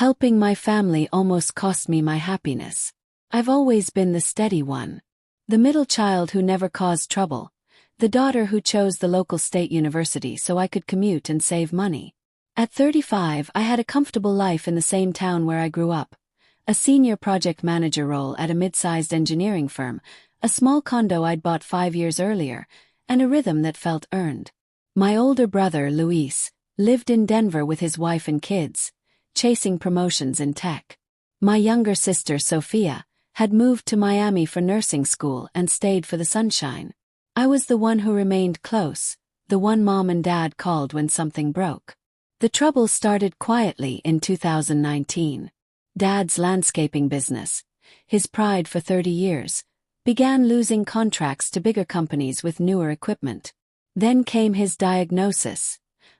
Helping my family almost cost me my happiness. I've always been the steady one. The middle child who never caused trouble. The daughter who chose the local state university so I could commute and save money. At 35, I had a comfortable life in the same town where I grew up. A senior project manager role at a mid-sized engineering firm, a small condo I'd bought 5 years earlier, and a rhythm that felt earned. My older brother, Luis, lived in Denver with his wife and kids, chasing promotions in tech. My younger sister, Sophia, had moved to Miami for nursing school and stayed for the sunshine. I was the one who remained close, the one Mom and Dad called when something broke. The trouble started quietly in 2019. Dad's landscaping business, his pride for 30 years, began losing contracts to bigger companies with newer equipment. Then came his diagnosis: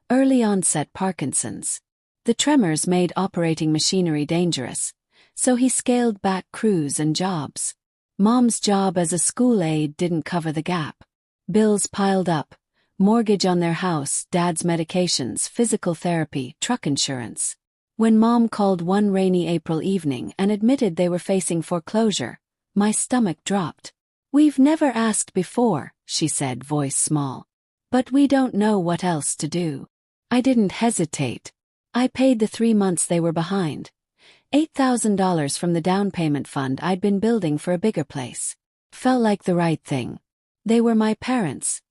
early onset Parkinson's. The tremors made operating machinery dangerous, so he scaled back crews and jobs. Mom's job as a school aide didn't cover the gap. Bills piled up: mortgage on their house, Dad's medications, physical therapy, truck insurance. When Mom called one rainy April evening and admitted they were facing foreclosure, my stomach dropped. "We've never asked before," she said, voice small. "But we don't know what else to do." I didn't hesitate. I paid the 3 months they were behind. $8,000 from the down payment fund I'd been building for a bigger place. Felt like the right thing. They were my parents.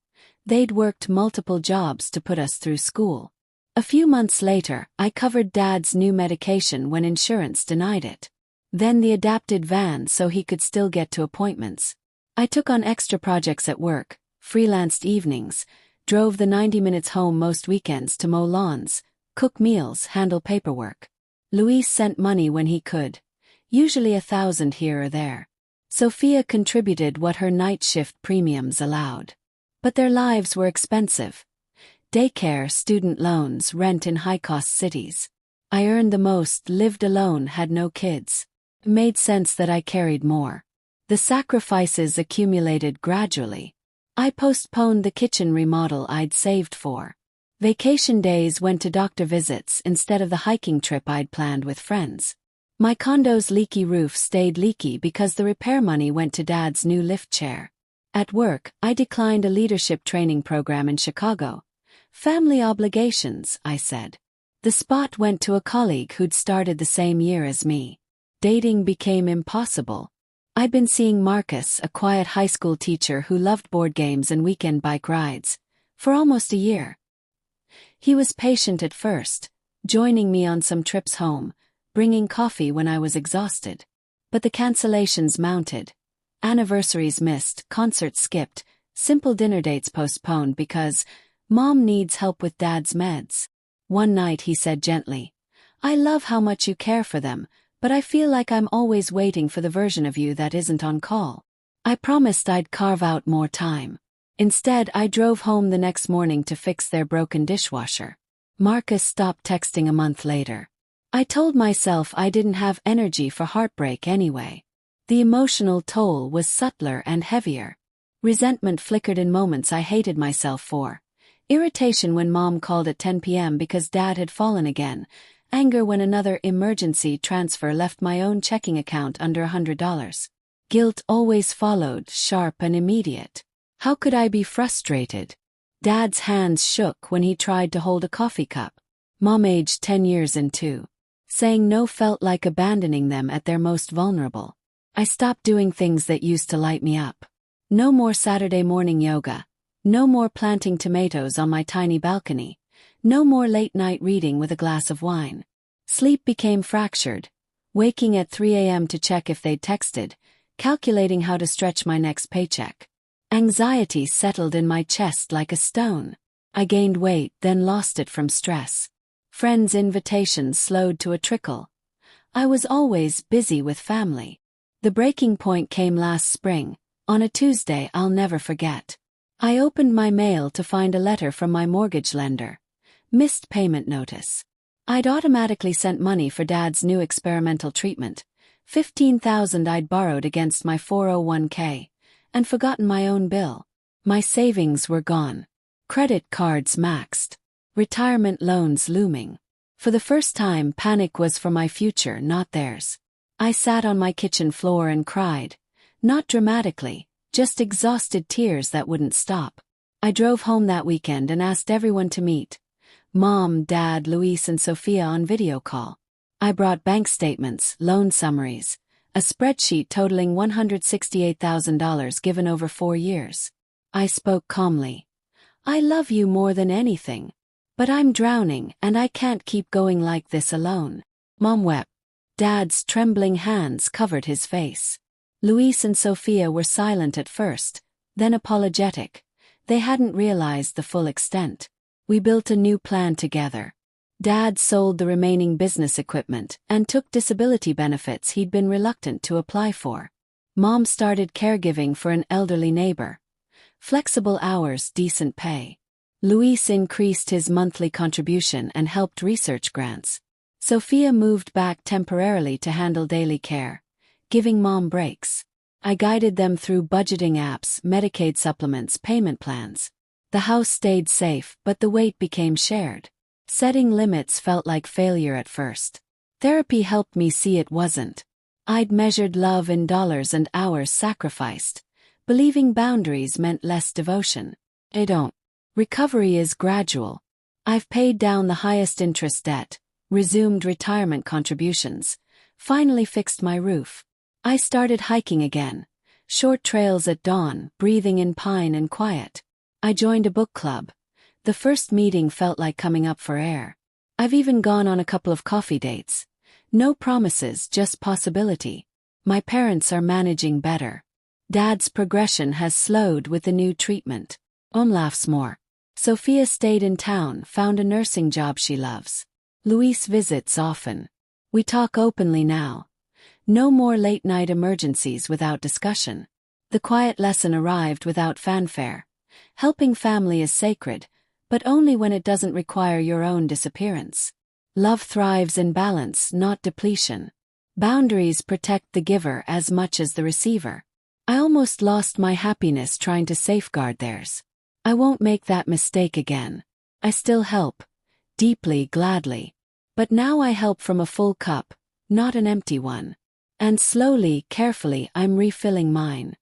They'd worked multiple jobs to put us through school. A few months later, I covered Dad's new medication when insurance denied it. Then the adapted van so he could still get to appointments. I took on extra projects at work, freelanced evenings, drove the 90 minutes home most weekends to mow lawns, cook meals, handle paperwork. Luis sent money when he could, usually $1,000 here or there. Sophia contributed what her night shift premiums allowed. But their lives were expensive. Daycare, student loans, rent in high-cost cities. I earned the most, lived alone, had no kids. It made sense that I carried more. The sacrifices accumulated gradually. I postponed the kitchen remodel I'd saved for. Vacation days went to doctor visits instead of the hiking trip I'd planned with friends. My condo's leaky roof stayed leaky because the repair money went to Dad's new lift chair. At work, I declined a leadership training program in Chicago. "Family obligations," I said. The spot went to a colleague who'd started the same year as me. Dating became impossible. I'd been seeing Marcus, a quiet high school teacher who loved board games and weekend bike rides, for almost a year. He was patient at first, joining me on some trips home, bringing coffee when I was exhausted. But the cancellations mounted. Anniversaries missed, concerts skipped, simple dinner dates postponed because Mom needs help with Dad's meds. One night he said gently, "I love how much you care for them, but I feel like I'm always waiting for the version of you that isn't on call." I promised I'd carve out more time. Instead, I drove home the next morning to fix their broken dishwasher. Marcus stopped texting a month later. I told myself I didn't have energy for heartbreak anyway. The emotional toll was subtler and heavier. Resentment flickered in moments I hated myself for. Irritation when Mom called at 10 p.m. because Dad had fallen again. Anger when another emergency transfer left my own checking account under $100. Guilt always followed, sharp and immediate. How could I be frustrated? Dad's hands shook when he tried to hold a coffee cup. Mom aged 10 years in too. Saying no felt like abandoning them at their most vulnerable. I stopped doing things that used to light me up. No more Saturday morning yoga. No more planting tomatoes on my tiny balcony. No more late-night reading with a glass of wine. Sleep became fractured. Waking at 3 a.m. to check if they'd texted. Calculating how to stretch my next paycheck. Anxiety settled in my chest like a stone. I gained weight, then lost it from stress. Friends' invitations slowed to a trickle. I was always busy with family. The breaking point came last spring, on a Tuesday I'll never forget. I opened my mail to find a letter from my mortgage lender. Missed payment notice. I'd automatically sent money for Dad's new experimental treatment, $15,000 I'd borrowed against my 401k, and forgotten my own bill. My savings were gone. Credit cards maxed. Retirement loans looming. For the first time, panic was for my future, not theirs. I sat on my kitchen floor and cried. Not dramatically, just exhausted tears that wouldn't stop. I drove home that weekend and asked everyone to meet. Mom, Dad, Luis and Sophia on video call. I brought bank statements, loan summaries, a spreadsheet totaling $168,000 given over 4 years. I spoke calmly. I love you more than anything. But I'm drowning and I can't keep going like this alone. Mom wept. Dad's trembling hands covered his face. Luis and Sophia were silent at first, then apologetic. They hadn't realized the full extent. We built a new plan together. Dad sold the remaining business equipment and took disability benefits he'd been reluctant to apply for. Mom started caregiving for an elderly neighbor. Flexible hours, decent pay. Luis increased his monthly contribution and helped research grants. Sophia moved back temporarily to handle daily care, giving Mom breaks. I guided them through budgeting apps, Medicaid supplements, payment plans. The house stayed safe, but the weight became shared. Setting limits felt like failure at first. Therapy helped me see it wasn't. I'd measured love in dollars and hours sacrificed, believing boundaries meant less devotion. They don't. Recovery is gradual. I've paid down the highest interest debt, resumed retirement contributions, finally fixed my roof. I started hiking again. Short trails at dawn, breathing in pine and quiet. I joined a book club. The first meeting felt like coming up for air. I've even gone on a couple of coffee dates. No promises, just possibility. My parents are managing better. Dad's progression has slowed with the new treatment. Laughs more. Sophia stayed in town, found a nursing job she loves. Luis visits often. We talk openly now. No more late-night emergencies without discussion. The quiet lesson arrived without fanfare. Helping family is sacred, but only when it doesn't require your own disappearance. Love thrives in balance, not depletion. Boundaries protect the giver as much as the receiver. I almost lost my happiness trying to safeguard theirs. I won't make that mistake again. I still help. Deeply, gladly. But now I help from a full cup, not an empty one. And slowly, carefully, I'm refilling mine.